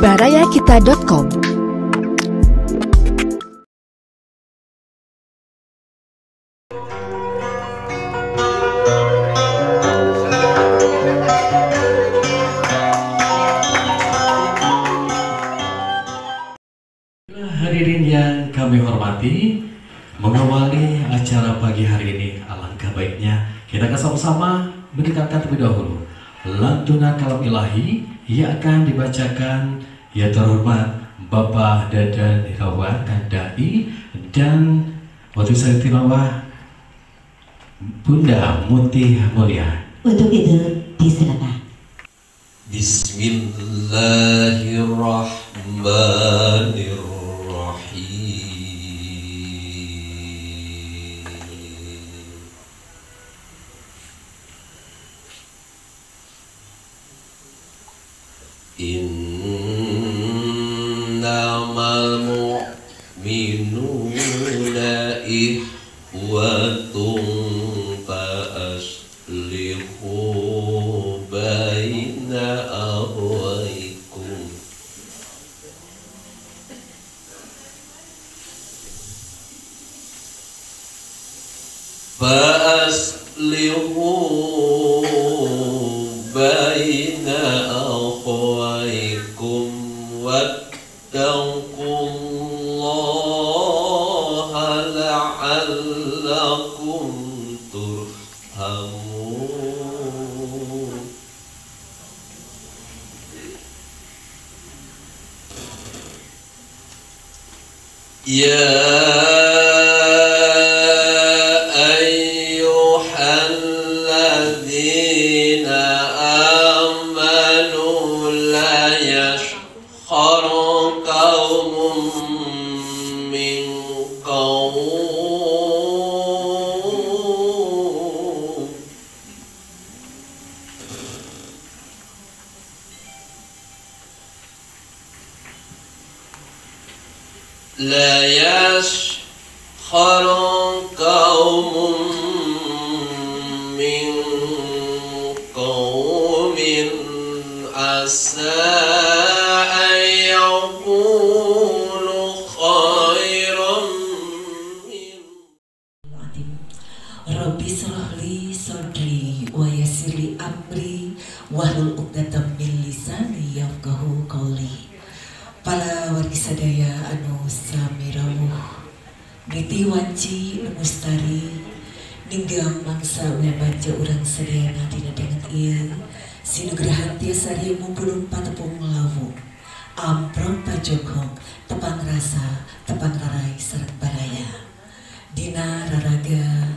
barayakita.com. Hadirin yang kami hormati, mengawali acara pagi hari ini, alangkah baiknya kita akan sama-sama mendengarkan terlebih dahulu lantunan kalam ilahi yang akan dibacakan yang terhormat Bapak Dadan Irawan Dai dan waktu saya tilawah Bunda Muti Mulia. Untuk itu disilakan. Bismillahirrahmanirrahim. Innamal mu'minuna ikhwatun fa'aslihu baina akhawaykum. Fa'aslihu baina akhawaykum wattaqullaha la'allakum turhamun. Ya la yaskhar qaumun min qaumin asa an yaqulu khairan min. Rabbi shrah li sadri wa yassir li amri wahlul 'uqdatam min lisani yafqahu qawli. Para wargi sadaya anu sami rawuh niti wanci mustari ninggang mangsa ulah baca urang sadayana dina dengan ieu sinugrahan tiasa rimu pulun patepung lawu amprong pajoghong tepang rasa tepang rarai sareng baraya dina raraga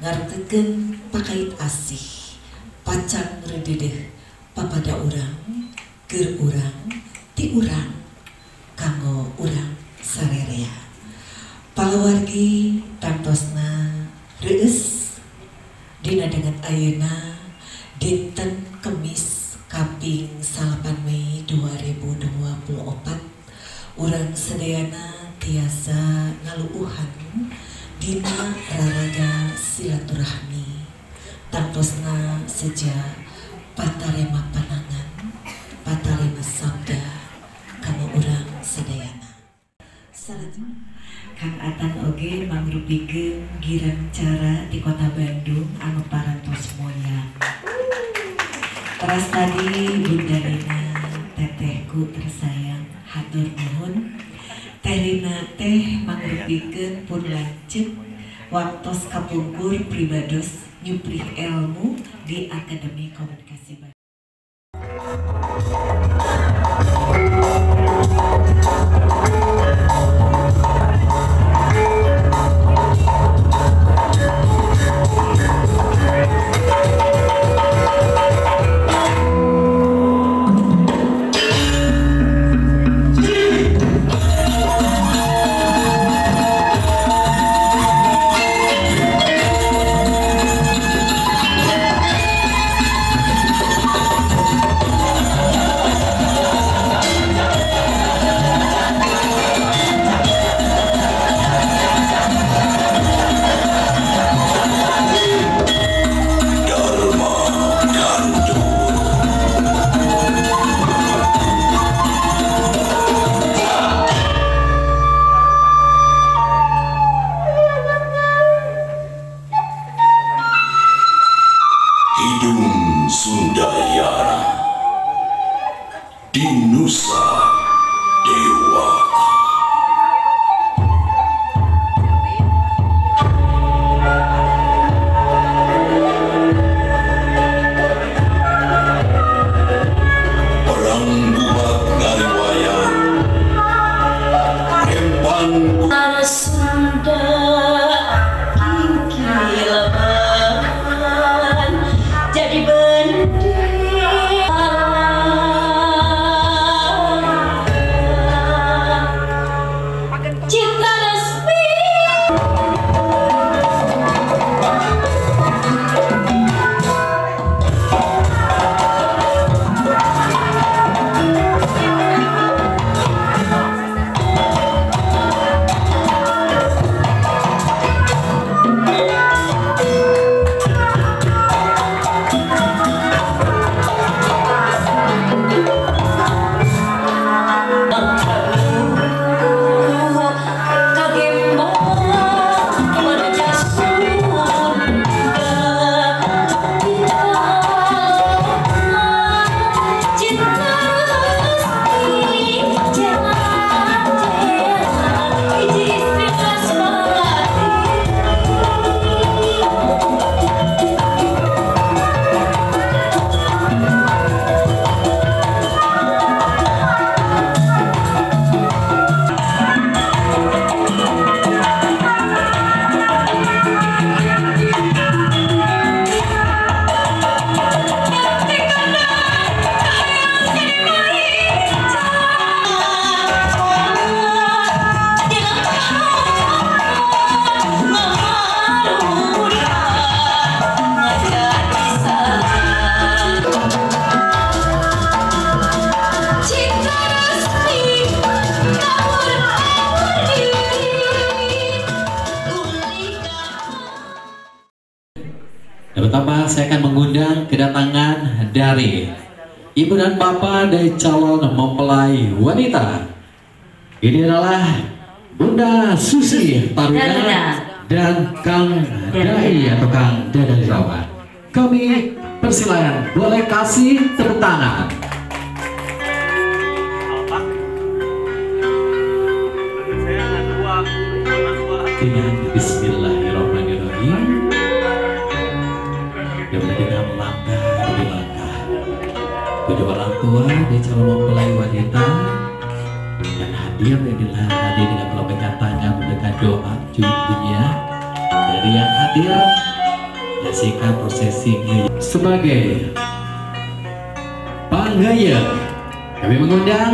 ngartekeun pakait asih pacang rededeh papada urang keur urang ti urang kanggo urang sarerea. Palawargi tantosna reueus dina dengan ayeuna dinten Kemis kaping 8 Mei 2024 urang sedayana tiasa ngaluuhan dina raraga silaturahmi tantosna seja patarema panangan patarema sabda kanu urang sadayana. Salatna Kang Atan oge mangrupikeun girang cara di kota Bandung anu parantos moyang. Teras tadi Bunda Rina tetehku tersayang hatur nuhun. Teh Rina teh mangrupikeun pun lanceuk waktos kapungkur pribados nyuprih ilmu di Akademi Komunikasi Bandung. di Nusa Dewata. Perang buat ngariwayan, empan Sunda kingkilaban jadi bendera cinta resmi. Yang pertama saya akan mengundang kedatangan dari Ibu dan Bapak dari calon mempelai wanita. Ini adalah Bunda Susi Taruna dan Kang Dai atau Kang Dadang Rawan. Kami persilakan, boleh kasih tepuk tangan. Dengan Bismillahirrahmanirrahim. Dengan langkah demi langkah, kedua orang tua dari calon mempelai wanita dan hadir dengan melambaikan tangan mendekat doa dunia dari yang hadir menyaksikan prosesi sebagai panggaya. Kami mengundang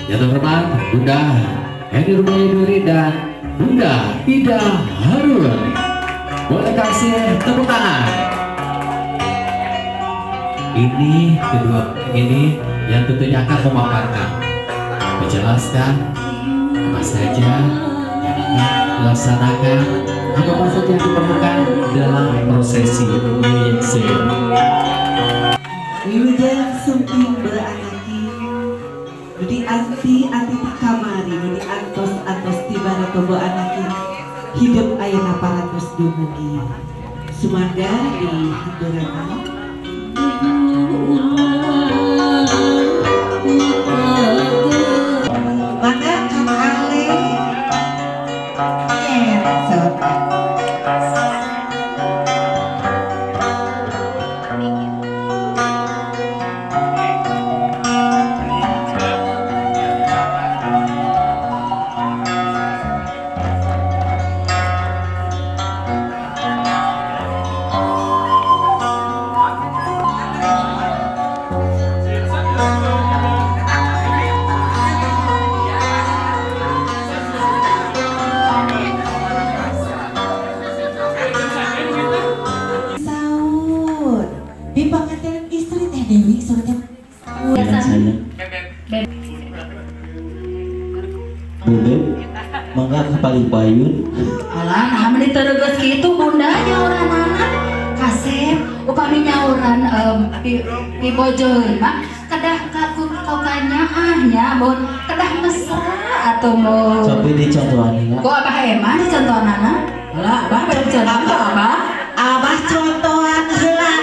yang terhormat Bunda Heni Rumayaduri dan Bunda Ida Harun. Boleh kasih tepuk tangan. Ini kedua ini yang tentunya akan memaparkan, menjelaskan apa saja yang akan dilaksanakan, apa saja yang diperlukan dalam prosesi WC. Wilujeng sumping beranaki, di anti kamari, di antos tibara tobo anaki, hidup ayana paratus dumugi, sumanda di hidurana. Mana Kang Ale? Bebek, mangga paling payun. Alah, nah menit terus gitu bunda nyauran anak kasep upami nyauran di bojoin mah kedah kau kanyaahnya bon kedah mesra atau mau Coba dicontohan ya. kok abah emang dicontohan anak? Alah, abah bercontohan abah? Abah contohan heula.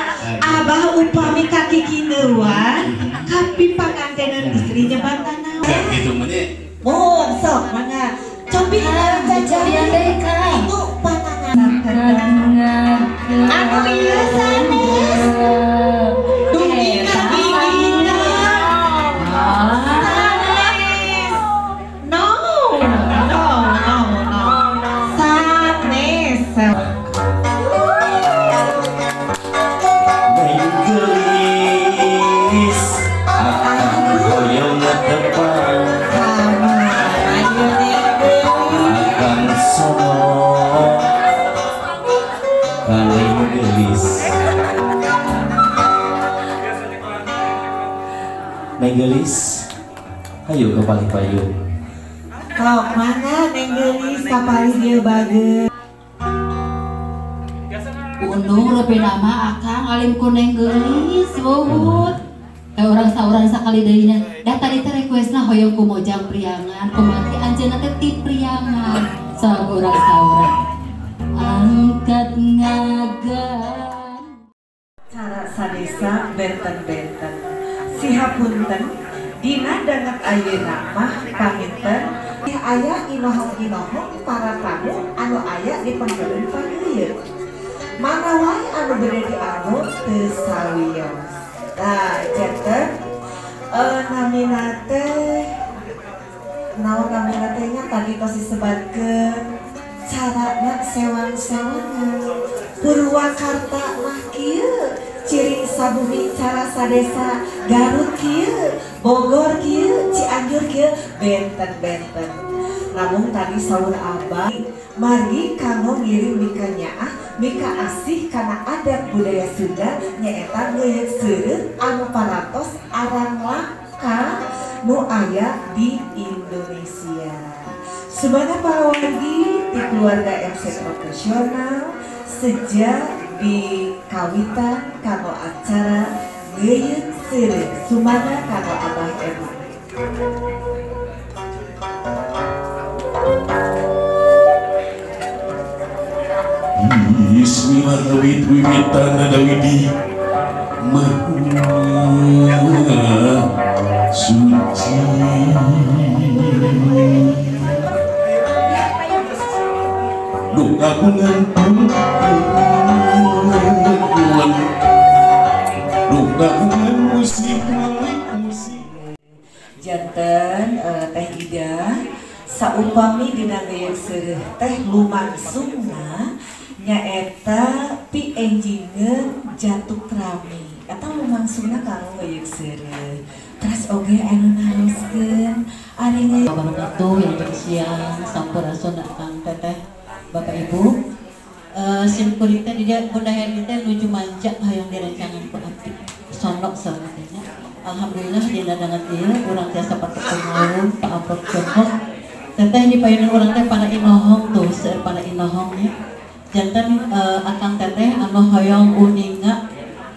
Abah upami kaki kineuan kapi pangantenan hoyong ngetepan akan sono kaling gelis Neng gelis ayo ke Pali Payung Kau mana Neng Gelis kapali dia bagus Unung lebih nama akang alim kuneng gelis wut orang sauran sakali dayina dah tadi teh requestna hoyong kumojang priangan kumati anjeunna teh ti priangan saha urang sauran angkat ngagan cara sadesa benten-benten sihapunten dina dangat ayeuna mah paminten aya inohong-inohong para tamu anu aya di pangeureun pageuyeun mana wae anu bere di anu teu sawios. Nah, janten namina teh naon namina teh nya tadi tos disebatkeun carana sewan-sewangan Purwakarta mah kieu ciri sabumi cara sadesa Garut kieu Bogor kieu Cianjur kieu benten-benten namun tadi saur abah mari kanggo ngirim mika nyaah mika asih karena adat budaya Sunda nyaeta ngeuyeuk seureut anu parantos arang langka nu aya di Indonesia. Subhana para wargi di keluarga MC profesional sejak di kawitan kanggo acara ngeuyeuk seureut sumana kanggo Abah Emang. Bismillahirrahmanirrahim Dawidi Maha Suci Doa pengantin Doa pengantin musik Janten Teh Ida saupami dina ngeuyeuk seureut teh lumangsungna nyaeta pienjingeun Jatuh Krami eta lumangsungna kanggo ngeuyeuk seureut terus oge anu naroskeun ari ngeuyeuk wabarakatuh yang bersiang sampurasun Kang Teteh Bapak Ibu simkuring teh dia Bunda Herni teh nuju manja hayang direncangan ku abdi sonok salatenya alhamdulillah di dadangan ieu urang tiasa patung Pak Ampot contoh teteh di payunan urang teh pada inohong tuh seueur pada inohongnya janten akang teteh anu hoyong uninga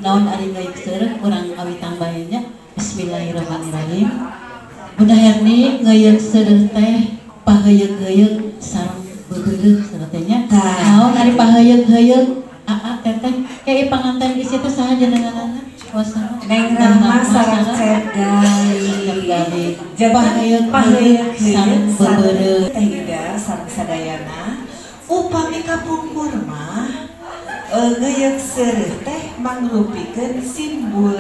naon ari ngeuyeuk seureut urang awitang baheula bismillahirrahmanirrahim Bunda Herni ngeuyeuk seureut teh paheyeuk-heyeuk sareng bebeureuh saratenya naon ari paheyeuk-heyeuk teteh kayak panganten isi teh saha jenenganna wasana Neng Rama sareng Cedai paheyeuk sareng bebeureuh Teh Ida sareng sadayana upami kapungkur mah ngeuyeuk seureut teh mangrupikeun simbol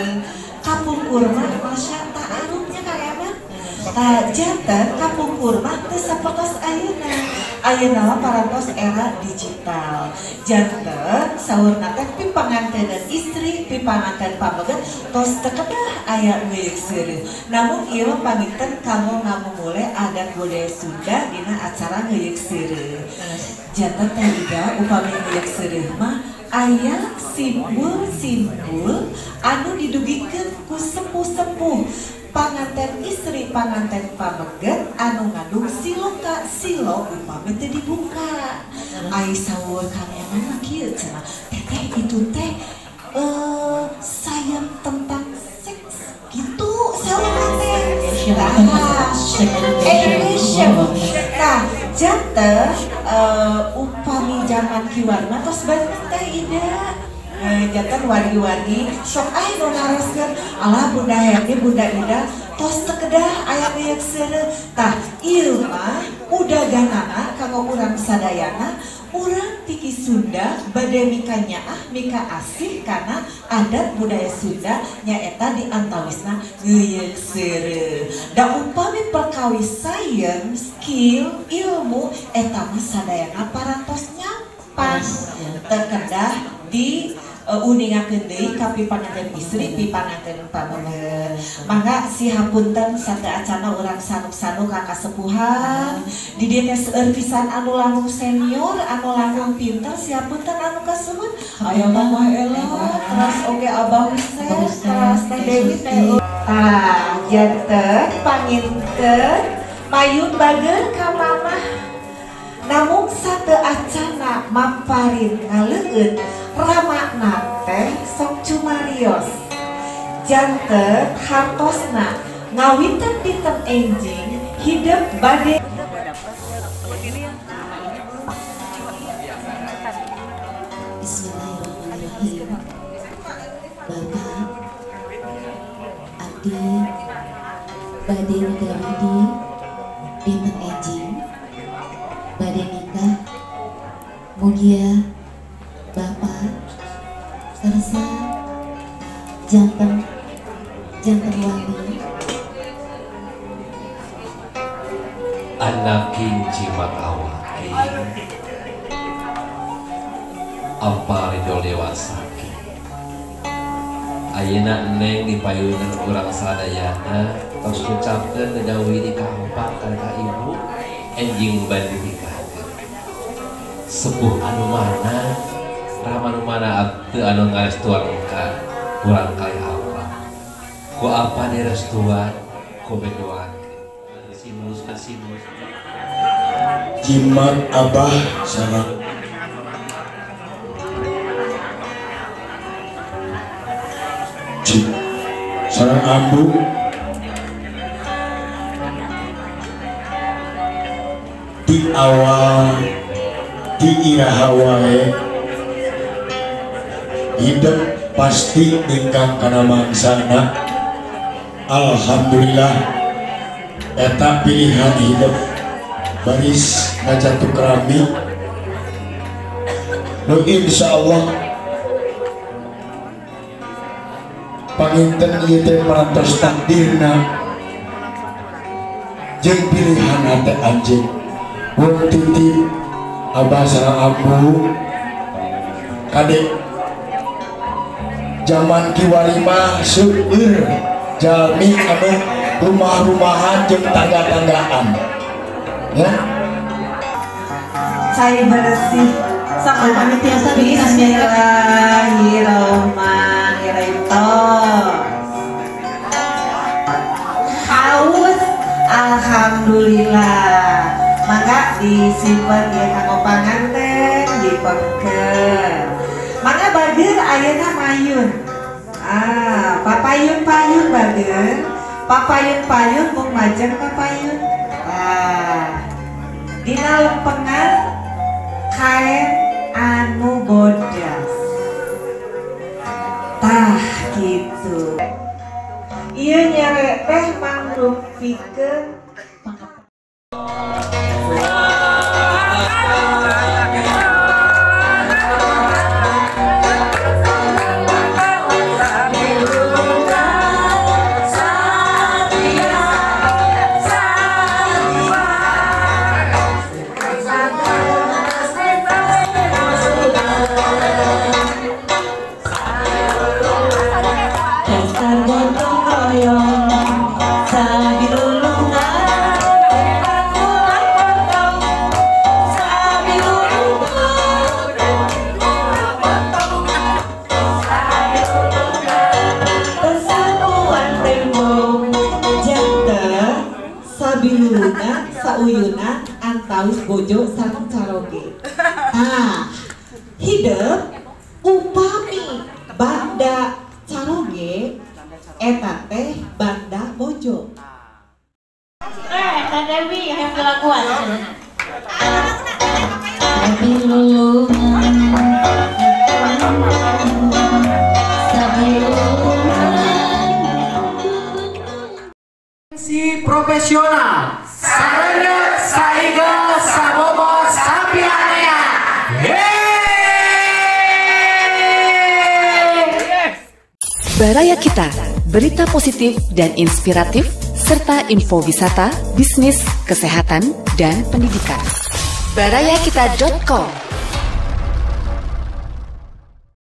kapungkur mah masya ta'arufnya karena ta janten kapungkur mah teu sapertos ayeuna mah parantos era digital janten saurna teh pipangantenan istri pipanganten pameugeut tos teu kedah aya ngeuyeuk seureut namun ieu mah pamingten kanggo ngamumule adat budaya Sunda dina acara ngeuyeuk seureut janten Teh Ida upami ngeuyeuk seureut mah aya simbol-simbol anu didugikeun ku sepuh-sepuh panganten istri panganten pameugeut anu ngandung siloka silo upami teu dibuka ai saur kalian mah kieu cenah teteh itu teh sayang tentang seks gitu saur teh education nah janten upami zaman kiwarna tos banget Teh Ida janten wargi-wargi sok aya nu naroskeun alah Bunda Herni Bunda Ida tos teu kedah aya ngeuyeuk seureut tah ieu mah udaganana kanggo urang sadayana urang tiki Sunda bade mika nyaah mika asih kana adat budaya Sunda nyaeta di antawisna ngeuyeuk seureut da upami perkawis sains skill ilmu eta mah sadayana parantos nyampas teu kedah di uningakeun deui ka pipangakeun istri pipangakeun pameungeun. Mangga si hapunten sateacana urang sanuk-sanuk ka kasepuhan di dieu teh seueur pisan anu langkung senior anu langkung pinter si hapunten anu kasebut aya Mama Ella teras oge Abah Hussein teras Teh Dewi teh janten panginten mayun bageun ka mamah namun sateacana mamparin ngaleueun ramakna teh sok cumarios janten hartosna ngawinten dinten enjing hidup bade. Bismillahirrahmanirrahim. Bapak, abdi bade ngagawidi dinten enjing bade nikah mugia Bapak sersa janten wali anak jimat awaki ampari do dewasa ayeuna neng dipayunan urang sadayana tos ngucapkeun ngedawi di kampak kana ibu enjing bade nikahkeun sepuh anu mana rama anu mana teu anu ngarestuan ka urang kali apa ku apa direstuan ku bedoan sinus jimat Abah sareng sareng ambu di awal di iraha wae hidup pasti ingkang kana mangsana. Alhamdulillah eta pilihan hidup baris ngajatuh kerami nu insyaallah panginten ieu teh parantos takdirna jeung pilihan hate anjeun mun titip Abah sareng ambu kadek zaman kiwari mah seueur jalmi anu rumah-rumahan jeung tangga-tanggaan ya Cai bersih sama panitia Bismillahirrahmanirrahim haus alhamdulillah mangga disimpen ya kanggo panganten dipengkeun mangga bageun ayeuna mayun papayun-payun bageun papayun-payun mung majeng papayun dina lempengan kain anu bodas tah gitu ieu nyere teh mangrupikeun sauyuna antaus bojo sareng caroge. Hidup upami banda caroge eta teh banda bojo. Teh Dewi hayang dilakuan. Si profesional sareng saigel sabobo sapianea. Baraya Kita, berita positif dan inspiratif serta info wisata, bisnis, kesehatan, dan pendidikan. Barayakita.com